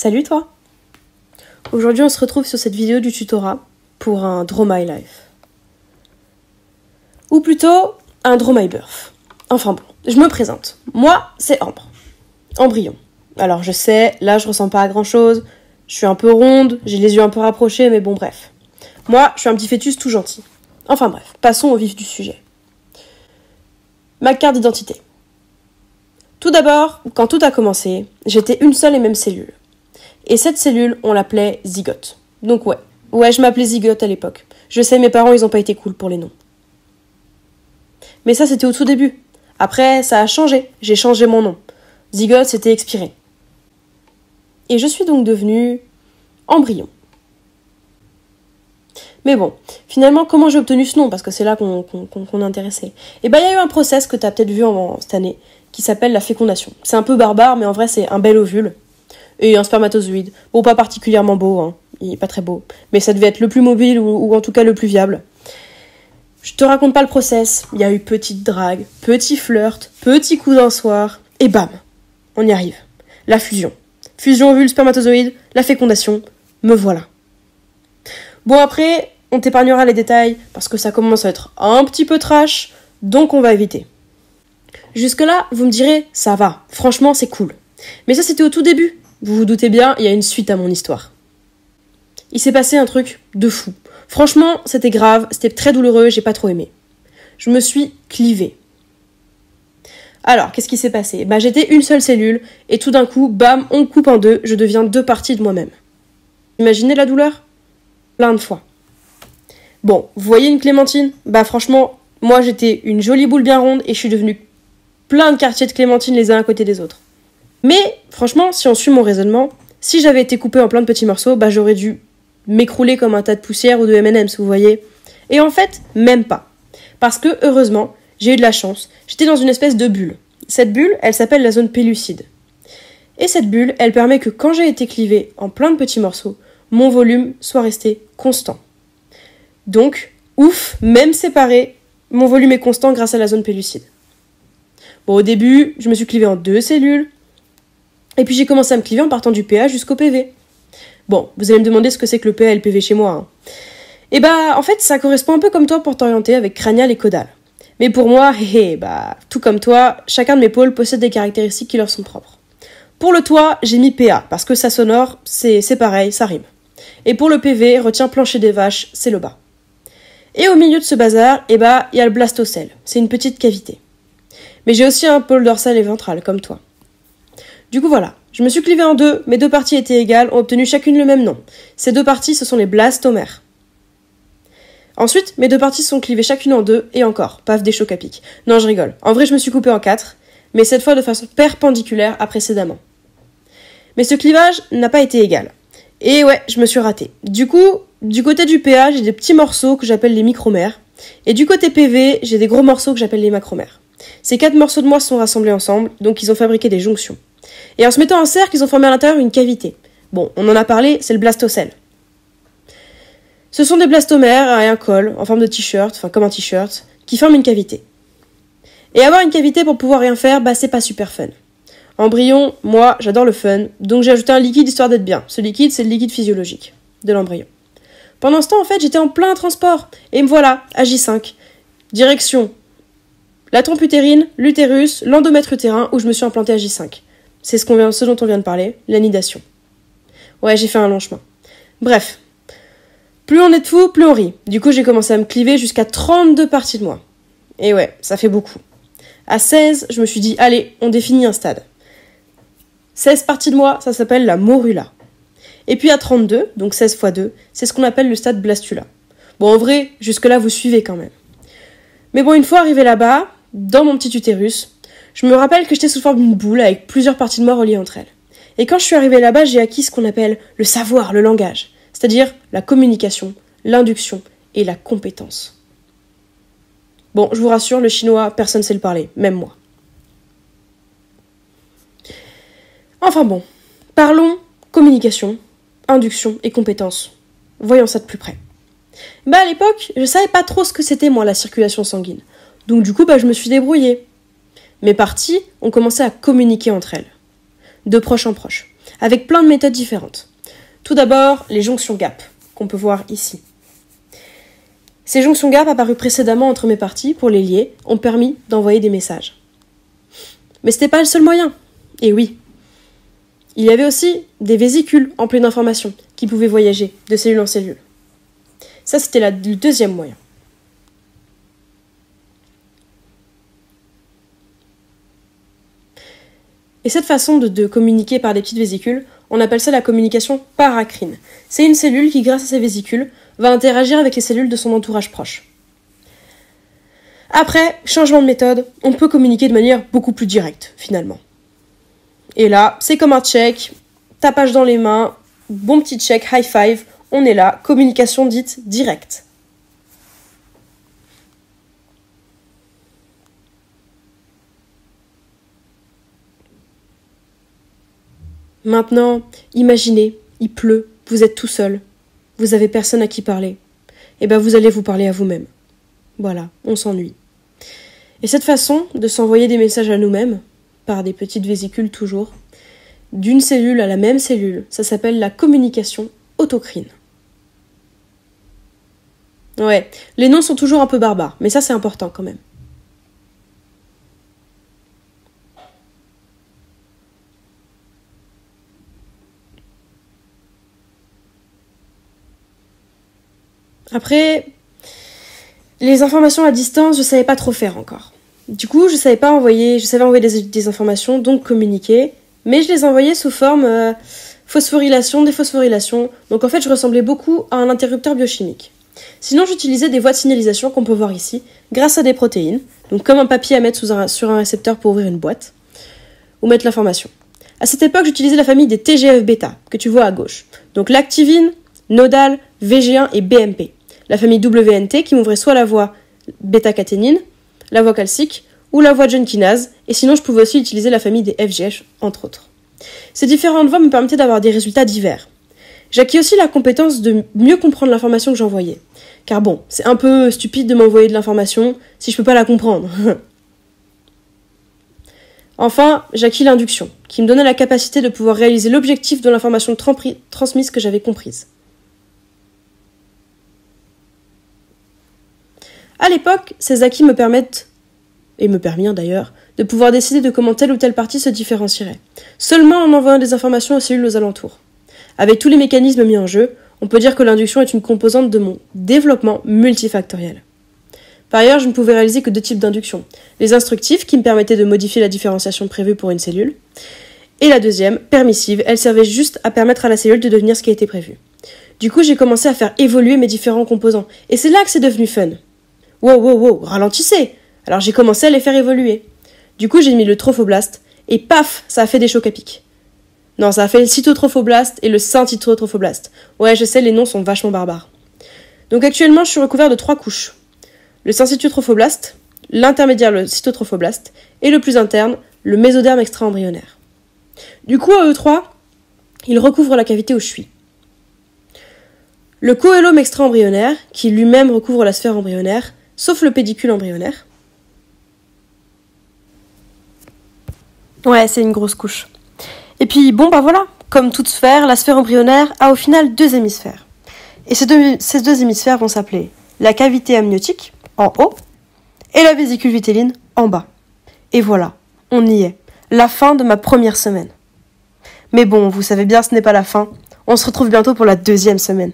Salut toi! Aujourd'hui on se retrouve sur cette vidéo du tutorat pour un Draw My Life. Ou plutôt un Draw My Birth. Enfin bon, je me présente. Moi, c'est Ambre. Embryon. Alors je sais, là je ressemble pas à grand chose, je suis un peu ronde, j'ai les yeux un peu rapprochés, mais bon bref. Moi, je suis un petit fœtus tout gentil. Enfin bref, passons au vif du sujet. Ma carte d'identité. Tout d'abord, quand tout a commencé, j'étais une seule et même cellule. Et cette cellule, on l'appelait zygote. Donc ouais, je m'appelais zygote à l'époque. Je sais, mes parents, ils ont pas été cool pour les noms. Mais ça, c'était au tout début. Après, ça a changé. J'ai changé mon nom. Zygote, c'était expiré. Et je suis donc devenue embryon. Mais bon, finalement, comment j'ai obtenu ce nom? Parce que c'est là qu'on est intéressé. Et ben, il y a eu un process que tu as peut-être vu cette année, qui s'appelle la fécondation. C'est un peu barbare, mais en vrai, c'est un bel ovule et un spermatozoïde. Bon, pas particulièrement beau, hein. Il est pas très beau. Mais ça devait être le plus mobile, ou en tout cas le plus viable. Je te raconte pas le process. Il y a eu petite drague, petit flirt, petit coup d'un soir, et bam, on y arrive. La fusion. Fusion ovule spermatozoïde, la fécondation, me voilà. Bon après, on t'épargnera les détails, parce que ça commence à être un petit peu trash, donc on va éviter. Jusque-là, vous me direz, ça va, franchement c'est cool. Mais ça c'était au tout début. Vous vous doutez bien, il y a une suite à mon histoire. Il s'est passé un truc de fou. Franchement, c'était grave, c'était très douloureux, j'ai pas trop aimé. Je me suis clivée. Alors, qu'est-ce qui s'est passé? J'étais une seule cellule, et tout d'un coup, bam, on coupe en deux, je deviens deux parties de moi-même. Imaginez la douleur? Plein de fois. Bon, vous voyez une clémentine? Franchement, moi j'étais une jolie boule bien ronde, et je suis devenue plein de quartiers de clémentine les uns à côté des autres. Mais, franchement, si on suit mon raisonnement, si j'avais été coupée en plein de petits morceaux, j'aurais dû m'écrouler comme un tas de poussière ou de M&M's, vous voyez. Et en fait, même pas. Parce que, heureusement, j'ai eu de la chance. J'étais dans une espèce de bulle. Cette bulle, elle s'appelle la zone pellucide. Et cette bulle, elle permet que quand j'ai été clivée en plein de petits morceaux, mon volume soit resté constant. Donc, ouf, même séparé, mon volume est constant grâce à la zone pellucide. Bon, au début, je me suis clivée en 2 cellules. Et puis j'ai commencé à me cliver en partant du PA jusqu'au PV. Bon, vous allez me demander ce que c'est que le PA et le PV chez moi. Hein. Et en fait, ça correspond un peu comme toi pour t'orienter avec crânial et caudal. Mais pour moi, tout comme toi, chacun de mes pôles possède des caractéristiques qui leur sont propres. Pour le toit, j'ai mis PA, parce que ça sonore, c'est pareil, ça rime. Et pour le PV, retiens plancher des vaches, c'est le bas. Et au milieu de ce bazar, il y a le blastocèle, c'est une petite cavité. Mais j'ai aussi un pôle dorsal et ventral, comme toi. Du coup voilà, je me suis clivée en deux, mes 2 parties étaient égales, ont obtenu chacune le même nom. Ces 2 parties, ce sont les blastomères. Ensuite, mes 2 parties sont clivées chacune en 2, et encore, paf, des chocs à pic. Non, je rigole. En vrai, je me suis coupée en 4, mais cette fois de façon perpendiculaire à précédemment. Mais ce clivage n'a pas été égal. Et ouais, je me suis ratée. Du coup, du côté du PA, j'ai des petits morceaux que j'appelle les micromères, et du côté PV, j'ai des gros morceaux que j'appelle les macromères. Ces 4 morceaux de moi sont rassemblés ensemble, donc ils ont fabriqué des jonctions. Et en se mettant en cercle, ils ont formé à l'intérieur une cavité. Bon, on en a parlé, c'est le blastocèle. Ce sont des blastomères et un col, en forme de t-shirt, comme un t-shirt, qui forment une cavité. Et avoir une cavité pour pouvoir rien faire, c'est pas super fun. Embryon, moi, j'adore le fun, donc j'ai ajouté un liquide histoire d'être bien. Ce liquide, c'est le liquide physiologique de l'embryon. Pendant ce temps, en fait, j'étais en plein transport, et me voilà, à J5. Direction la trompe utérine, l'utérus, l'endomètre utérin, où je me suis implantée à J5. C'est ce dont on vient de parler, l'anidation. Ouais, j'ai fait un long chemin. Bref. Plus on est de fous, plus on rit. Du coup, j'ai commencé à me cliver jusqu'à 32 parties de moi. Et ouais, ça fait beaucoup. À 16, je me suis dit, allez, on définit un stade. 16 parties de moi, ça s'appelle la morula. Et puis à 32, donc 16 x 2, c'est ce qu'on appelle le stade blastula. Bon, en vrai, jusque-là, vous suivez quand même. Mais bon, une fois arrivé là-bas, dans mon petit utérus, je me rappelle que j'étais sous forme d'une boule avec plusieurs parties de moi reliées entre elles. Et quand je suis arrivée là-bas, j'ai acquis ce qu'on appelle le savoir, le langage, c'est-à-dire la communication, l'induction et la compétence. Bon, je vous rassure, le chinois, personne ne sait le parler, même moi. Enfin bon, parlons communication, induction et compétence. Voyons ça de plus près. À l'époque, je savais pas trop ce que c'était, moi, la circulation sanguine. Donc du coup, je me suis débrouillée. Mes parties ont commencé à communiquer entre elles, de proche en proche. avec plein de méthodes différentes. Tout d'abord, les jonctions gap, qu'on peut voir ici. Ces jonctions gap apparues précédemment entre mes parties pour les lier ont permis d'envoyer des messages. Mais c'était pas le seul moyen. Et oui. Il y avait aussi des vésicules emplies d'informations qui pouvaient voyager de cellule en cellule. Ça, c'était le deuxième moyen. Et cette façon de communiquer par des petites vésicules, on appelle ça la communication paracrine. C'est une cellule qui, grâce à ses vésicules, va interagir avec les cellules de son entourage proche. Après, changement de méthode, on peut communiquer de manière beaucoup plus directe, finalement. Et là, c'est comme un check, tapage dans les mains, bon petit check, high five, on est là, communication dite directe. Maintenant, imaginez, il pleut, vous êtes tout seul, vous avez personne à qui parler. Et bien vous allez vous parler à vous-même. Voilà, on s'ennuie. Et cette façon de s'envoyer des messages à nous-mêmes, par des petites vésicules toujours, d'une cellule à la même cellule, ça s'appelle la communication autocrine. Ouais, les noms sont toujours un peu barbares, mais ça c'est important quand même. Après, les informations à distance, je savais pas trop faire encore. Du coup, je savais envoyer des informations, donc communiquer, mais je les envoyais sous forme phosphorylation, déphosphorylation. Donc en fait, je ressemblais beaucoup à un interrupteur biochimique. Sinon, j'utilisais des voies de signalisation qu'on peut voir ici, grâce à des protéines, donc comme un papier à mettre sur un récepteur pour ouvrir une boîte, ou mettre l'information. À cette époque, j'utilisais la famille des TGF-bêta, que tu vois à gauche. Donc l'activine, nodal, VG1 et BMP. La famille WNT qui m'ouvrait soit la voie bêta-caténine, la voie calcique ou la voie John kinase, et sinon je pouvais aussi utiliser la famille des FGH, entre autres. Ces différentes voies me permettaient d'avoir des résultats divers. J'acquis aussi la compétence de mieux comprendre l'information que j'envoyais. Car bon, c'est un peu stupide de m'envoyer de l'information si je peux pas la comprendre. Enfin, j'acquis l'induction, qui me donnait la capacité de pouvoir réaliser l'objectif de l'information transmise que j'avais comprise. À l'époque, ces acquis me permettent, et me permirent d'ailleurs, de pouvoir décider de comment telle ou telle partie se différencierait, seulement en envoyant des informations aux cellules aux alentours. Avec tous les mécanismes mis en jeu, on peut dire que l'induction est une composante de mon développement multifactoriel. Par ailleurs, je ne pouvais réaliser que deux types d'induction. Les instructives, qui me permettaient de modifier la différenciation prévue pour une cellule, et la deuxième, permissive, elle servait juste à permettre à la cellule de devenir ce qui a été prévu. Du coup, j'ai commencé à faire évoluer mes différents composants, et c'est là que c'est devenu fun. Wow, ralentissez! Alors j'ai commencé à les faire évoluer. Du coup, j'ai mis le trophoblast, et paf, ça a fait des chocs à pic. Non, ça a fait le cytotrophoblast et le syncytotrophoblast. Ouais, je sais, les noms sont vachement barbares. Donc actuellement, je suis recouvert de 3 couches. Le syncytotrophoblast, l'intermédiaire, le cytotrophoblast, et le plus interne, le mésoderme extra-embryonnaire. Du coup, à eux 3, ils recouvrent la cavité où je suis. Le coélome extra-embryonnaire, qui lui-même recouvre la sphère embryonnaire, sauf le pédicule embryonnaire. Ouais, c'est une grosse couche. Et puis, bon, bah voilà, comme toute sphère, la sphère embryonnaire a au final 2 hémisphères. Et ces deux hémisphères vont s'appeler la cavité amniotique, en haut, et la vésicule vitéline, en bas. Et voilà, on y est. La fin de ma première semaine. Mais bon, vous savez bien, ce n'est pas la fin. On se retrouve bientôt pour la 2e semaine.